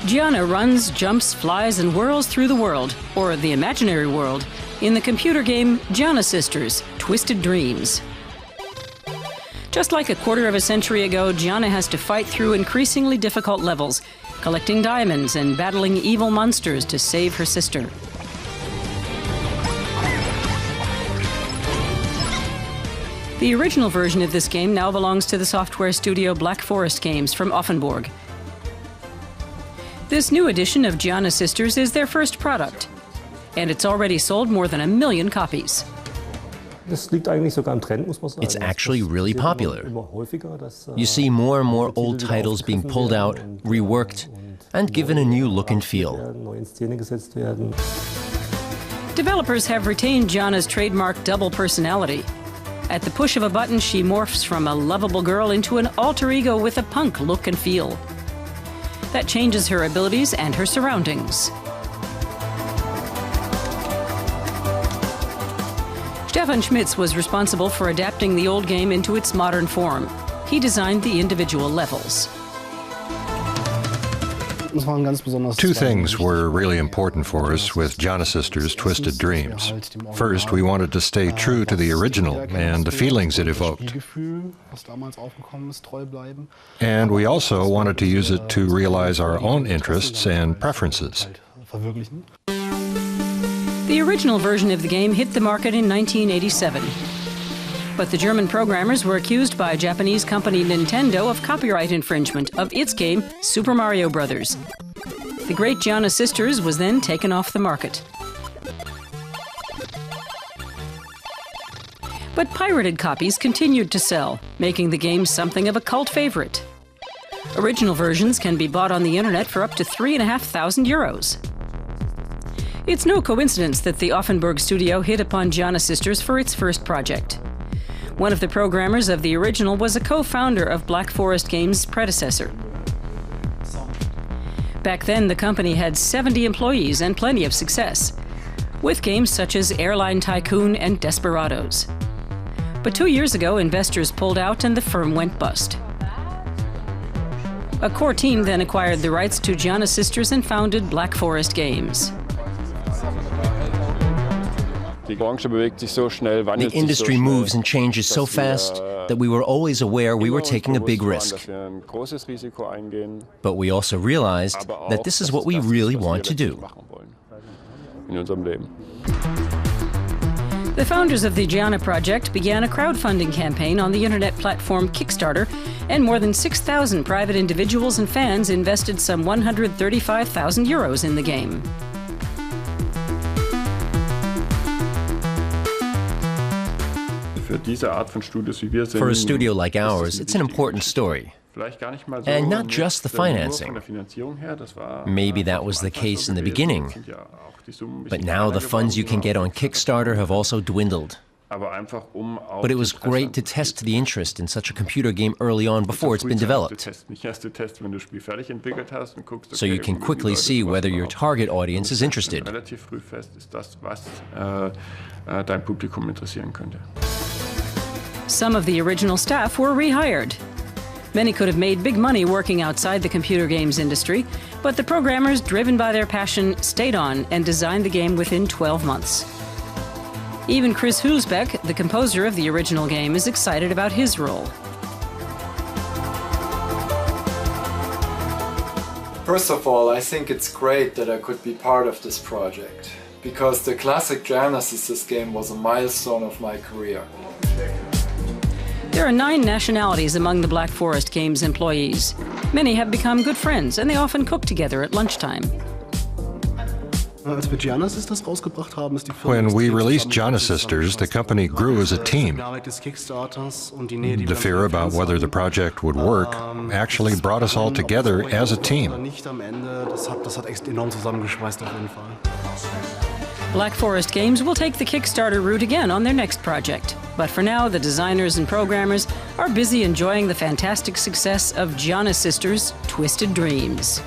Gianni runs, jumps, flies, and whirls through the world, or the imaginary world, in the computer game Giani Sisters: Twisted Dreams. Just like a quarter of a century ago, Gianni has to fight through increasingly difficult levels, collecting diamonds and battling evil monsters to save her sister. The original version of this game now belongs to the software studio Black Forest Games from Offenburg. This new edition of Giani Sisters is their first product, and it's already sold more than 1 million copies. It's actually really popular. You see more and more old titles being pulled out, reworked, and given a new look and feel. Developers have retained Gianni's trademark double personality. At the push of a button, she morphs from a lovable girl into an alter ego with a punk look and feel. That changes her abilities and her surroundings. Stefan Schmitz was responsible for adapting the old game into its modern form. He designed the individual levels. Two things were really important for us with Giani Sisters: Twisted Dreams. First, we wanted to stay true to the original and the feelings it evoked. And we also wanted to use it to realize our own interests and preferences. The original version of the game hit the market in 1987. But the German programmers were accused by Japanese company Nintendo of copyright infringement of its game, Super Mario Bros. The great Giani Sisters was then taken off the market. But pirated copies continued to sell, making the game something of a cult favorite. Original versions can be bought on the internet for up to €3,500. It's no coincidence that the Offenburg studio hit upon Giani Sisters for its first project. One of the programmers of the original was a co-founder of Black Forest Games' predecessor. Back then, the company had 70 employees and plenty of success, with games such as Airline Tycoon and Desperados. But 2 years ago, investors pulled out and the firm went bust. A core team then acquired the rights to Giani Sisters and founded Black Forest Games. The industry moves and changes so fast that we were always aware we were taking a big risk. But we also realized that this is what we really want to do. The founders of the Giani project began a crowdfunding campaign on the internet platform Kickstarter, and more than 6,000 private individuals and fans invested some €135,000 in the game. For a studio like ours, it's an important story. And not just the financing. Maybe that was the case in the beginning. But now the funds you can get on Kickstarter have also dwindled. But it was great to test the interest in such a computer game early on before it's been developed. So you can quickly see whether your target audience is interested. Some of the original staff were rehired. Many could have made big money working outside the computer games industry, but the programmers, driven by their passion, stayed on and designed the game within 12 months. Even Chris Hulsbeck, the composer of the original game, is excited about his role. First of all, I think it's great that I could be part of this project, because the classic Giani Sisters game was a milestone of my career. There are 9 nationalities among the Black Forest Games employees. Many have become good friends, and they often cook together at lunchtime. When we released Giani Sisters, the company grew as a team. The fear about whether the project would work actually brought us all together as a team. Black Forest Games will take the Kickstarter route again on their next project. But for now, the designers and programmers are busy enjoying the fantastic success of Giani Sisters: Twisted Dreams.